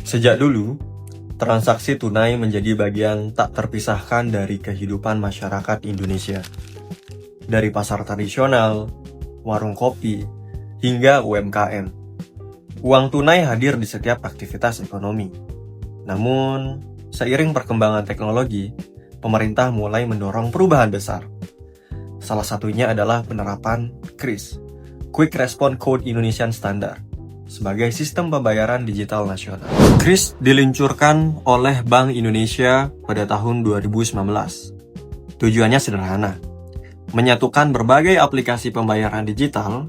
Sejak dulu, transaksi tunai menjadi bagian tak terpisahkan dari kehidupan masyarakat Indonesia. Dari pasar tradisional, warung kopi, hingga UMKM. Uang tunai hadir di setiap aktivitas ekonomi. Namun, seiring perkembangan teknologi, pemerintah mulai mendorong perubahan besar. Salah satunya adalah penerapan QRIS, Quick Response Code Indonesian Standard, sebagai sistem pembayaran digital nasional. QRIS diluncurkan oleh Bank Indonesia pada tahun 2019. Tujuannya sederhana, menyatukan berbagai aplikasi pembayaran digital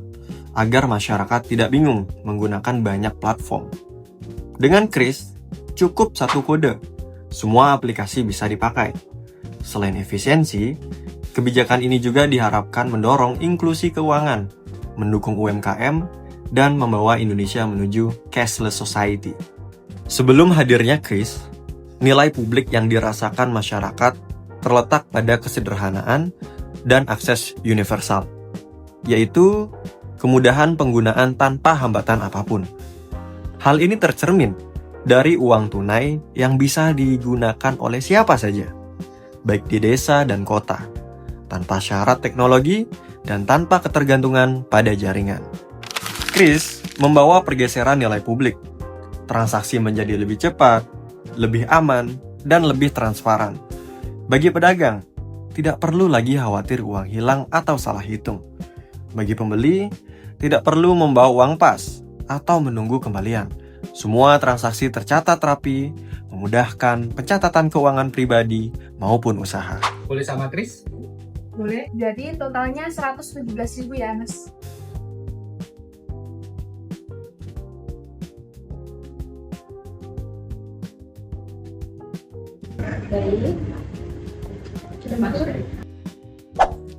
agar masyarakat tidak bingung menggunakan banyak platform. Dengan QRIS, cukup satu kode, semua aplikasi bisa dipakai. Selain efisiensi, kebijakan ini juga diharapkan mendorong inklusi keuangan, mendukung UMKM, dan membawa Indonesia menuju cashless society. Sebelum hadirnya QRIS, nilai publik yang dirasakan masyarakat terletak pada kesederhanaan dan akses universal, yaitu kemudahan penggunaan tanpa hambatan apapun. Hal ini tercermin dari uang tunai yang bisa digunakan oleh siapa saja, baik di desa dan kota, tanpa syarat teknologi dan tanpa ketergantungan pada jaringan. QRIS membawa pergeseran nilai publik. Transaksi menjadi lebih cepat, lebih aman, dan lebih transparan. Bagi pedagang, tidak perlu lagi khawatir uang hilang atau salah hitung. Bagi pembeli, tidak perlu membawa uang pas atau menunggu kembalian. Semua transaksi tercatat rapi, memudahkan pencatatan keuangan pribadi maupun usaha. Boleh sama Kris? Boleh, jadi totalnya 117.000 ya, Mas. Dari sudah masuk.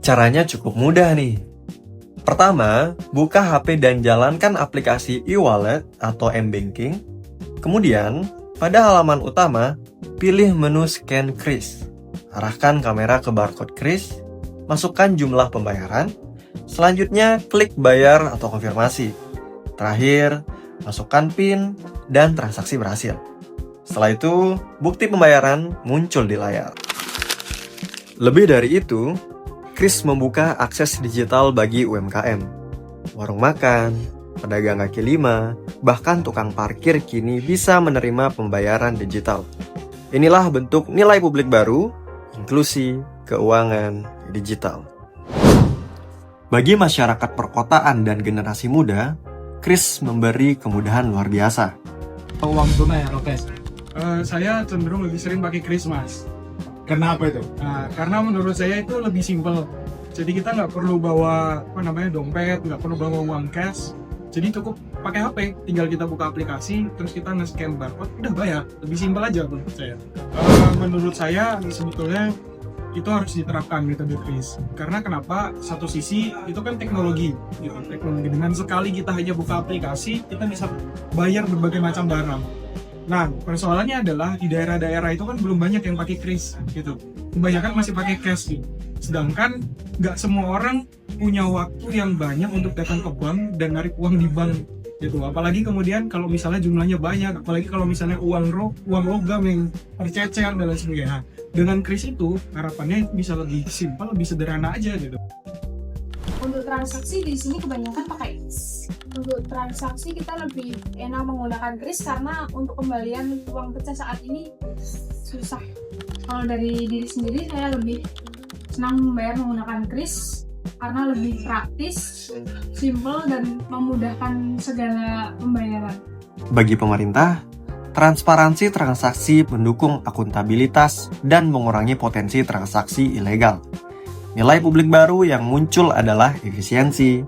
Caranya cukup mudah nih. Pertama, buka HP dan jalankan aplikasi e-wallet atau m-banking. Kemudian, pada halaman utama, pilih menu scan QRIS. Arahkan kamera ke barcode QRIS, masukkan jumlah pembayaran. Selanjutnya, klik bayar atau konfirmasi. Terakhir, masukkan PIN dan transaksi berhasil. Setelah itu, bukti pembayaran muncul di layar. Lebih dari itu, QRIS membuka akses digital bagi UMKM. Warung makan, pedagang kaki lima, bahkan tukang parkir kini bisa menerima pembayaran digital. Inilah bentuk nilai publik baru, inklusi, keuangan digital. Bagi masyarakat perkotaan dan generasi muda, QRIS memberi kemudahan luar biasa. Uang tunai ya, Lopez? Saya cenderung lebih sering pakai QRIS, Mas. Kenapa itu? Karena menurut saya itu lebih simpel. Jadi kita nggak perlu bawa dompet, nggak perlu bawa uang cash. Jadi cukup pakai HP, tinggal kita buka aplikasi, terus kita nge-scan barcode, udah bayar. Lebih simpel aja menurut saya. Menurut saya sebetulnya itu harus diterapkan metode QRIS. Karena kenapa? Satu sisi itu kan teknologi, gitu. Teknologi dengan sekali kita hanya buka aplikasi, kita bisa bayar berbagai macam barang. Nah, persoalannya adalah di daerah-daerah itu kan belum banyak yang pakai QRIS, gitu. Kebanyakan masih pakai cash, gitu. Sedangkan nggak semua orang punya waktu yang banyak untuk datang ke bank dan narik uang di bank, gitu. Apalagi kemudian kalau misalnya jumlahnya banyak, apalagi kalau misalnya uang logam yang tercecer dan lain sebagainya. Dengan QRIS itu harapannya bisa lebih simpel, lebih sederhana aja, gitu. Untuk transaksi di sini kebanyakan pakai QRIS. Untuk transaksi kita lebih enak menggunakan QRIS karena untuk kembalian uang pecah saat ini susah. Kalau dari diri sendiri saya lebih senang membayar menggunakan QRIS karena lebih praktis, simple, dan memudahkan segala pembayaran. Bagi pemerintah, transparansi transaksi mendukung akuntabilitas dan mengurangi potensi transaksi ilegal. Nilai publik baru yang muncul adalah efisiensi,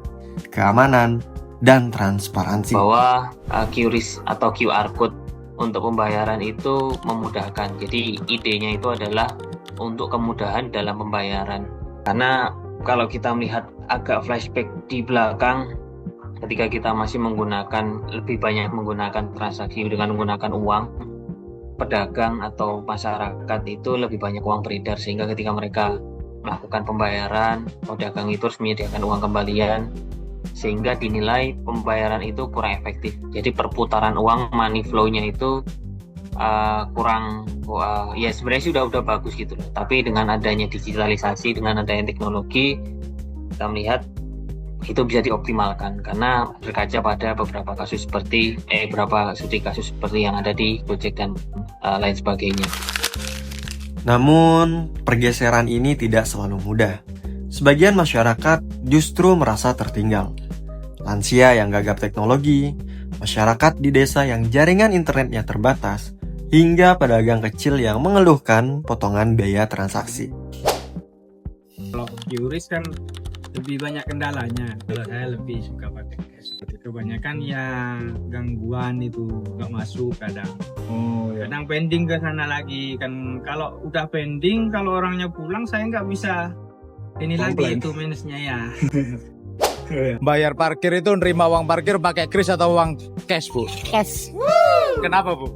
keamanan, dan transparansi. Bahwa QRIS atau QR Code untuk pembayaran itu memudahkan. Jadi idenya itu adalah untuk kemudahan dalam pembayaran. Karena kalau kita melihat agak flashback di belakang, ketika kita masih lebih banyak menggunakan transaksi dengan menggunakan uang, pedagang atau masyarakat itu lebih banyak uang beredar, sehingga ketika mereka melakukan pembayaran, pedagang itu harus menyediakan uang kembalian, sehingga dinilai pembayaran itu kurang efektif. Jadi perputaran uang, money flow-nya itu kurang ya sebenarnya sih udah bagus gitu loh. Tapi dengan adanya digitalisasi, dengan adanya teknologi, kita melihat itu bisa dioptimalkan karena berkaca pada beberapa kasus seperti beberapa studi kasus seperti yang ada di Gojek dan lain sebagainya. Namun, pergeseran ini tidak selalu mudah. Sebagian masyarakat justru merasa tertinggal. Lansia yang gagap teknologi, masyarakat di desa yang jaringan internetnya terbatas, hingga pedagang kecil yang mengeluhkan potongan biaya transaksi. Kalau QRIS kan lebih banyak kendalanya. Kalau saya lebih suka pakai cash. Kebanyakan ya gangguan itu nggak masuk kadang. Kadang pending ke sana lagi kan. Kalau udah pending, kalau orangnya pulang saya nggak bisa ini lagi itu minusnya ya. Bayar parkir itu nerima uang parkir pakai kris atau uang cash, Bu? Cash. Kenapa, Bu?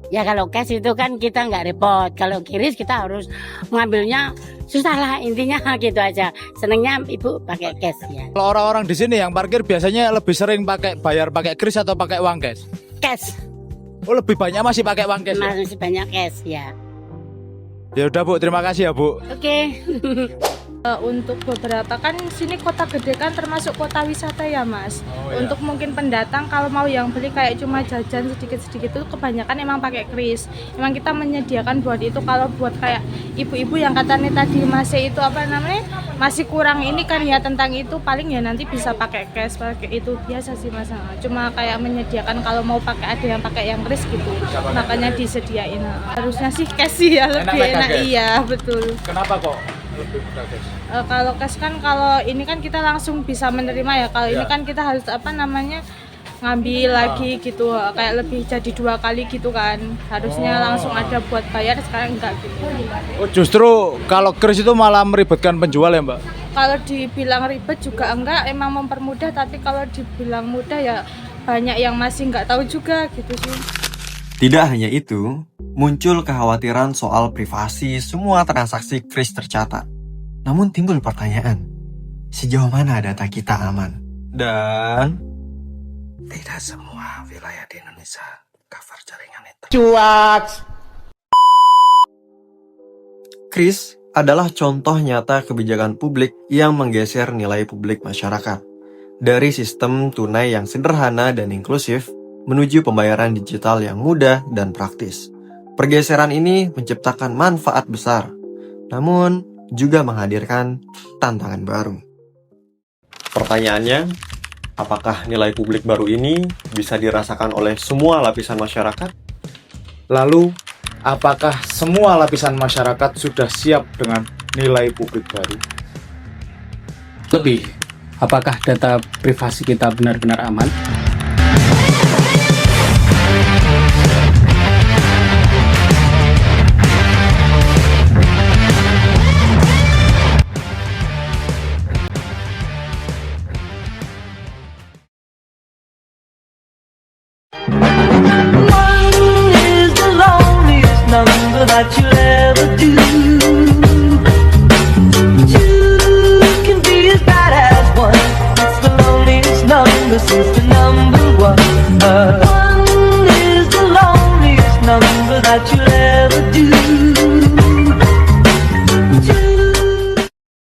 Ya kalau cash itu kan kita nggak repot. Kalau kiris kita harus mengambilnya susah lah, intinya gitu aja. Senengnya ibu pakai cash ya. Kalau orang-orang di sini yang parkir biasanya lebih sering bayar pakai kris atau pakai uang cash? Cash. Oh, lebih banyak masih pakai uang cash. Masih banyak cash ya. Ya udah, Bu, terima kasih ya, Bu. Oke. Untuk beberapa kan sini kota gede kan termasuk kota wisata ya Mas. Untuk mungkin pendatang kalau mau yang beli kayak cuma jajan sedikit-sedikit itu kebanyakan emang pakai kris. Emang kita menyediakan buat itu. Kalau buat kayak ibu-ibu yang katanya tadi masih itu apa namanya masih kurang ini kan ya tentang itu paling ya nanti bisa pakai cash, pakai itu biasa sih Mas. Cuma kayak menyediakan kalau mau pakai ada yang pakai yang kris gitu. Makanya disediain. Harusnya sih cash sih ya lebih enak iya betul. Kenapa kok lebih mudah cash? Kalau cash kan kalau ini kan kita langsung bisa menerima ya. Kalau ini kan kita harus apa namanya ngambil lagi gitu, kayak lebih jadi 2 kali gitu kan. Harusnya langsung ada buat bayar, sekarang enggak gitu. Oh, justru kalau kris itu malah meribetkan penjual ya, Mbak? Kalau dibilang ribet juga enggak, emang mempermudah. Tapi kalau dibilang mudah ya banyak yang masih enggak tahu juga gitu sih. Tidak hanya itu, muncul kekhawatiran soal privasi semua transaksi kris tercatat. Namun timbul pertanyaan, sejauh mana data kita aman? Dan tidak semua wilayah di Indonesia cover jaringan internet. Cuak! Kris adalah contoh nyata kebijakan publik yang menggeser nilai publik masyarakat. Dari sistem tunai yang sederhana dan inklusif, menuju pembayaran digital yang mudah dan praktis. Pergeseran ini menciptakan manfaat besar, namun juga menghadirkan tantangan baru. Pertanyaannya, apakah nilai publik baru ini bisa dirasakan oleh semua lapisan masyarakat? Lalu, apakah semua lapisan masyarakat sudah siap dengan nilai publik baru? Lebih, apakah data privasi kita benar-benar aman? That you'll ever do. Two can be as bad as one. It's the loneliest number since the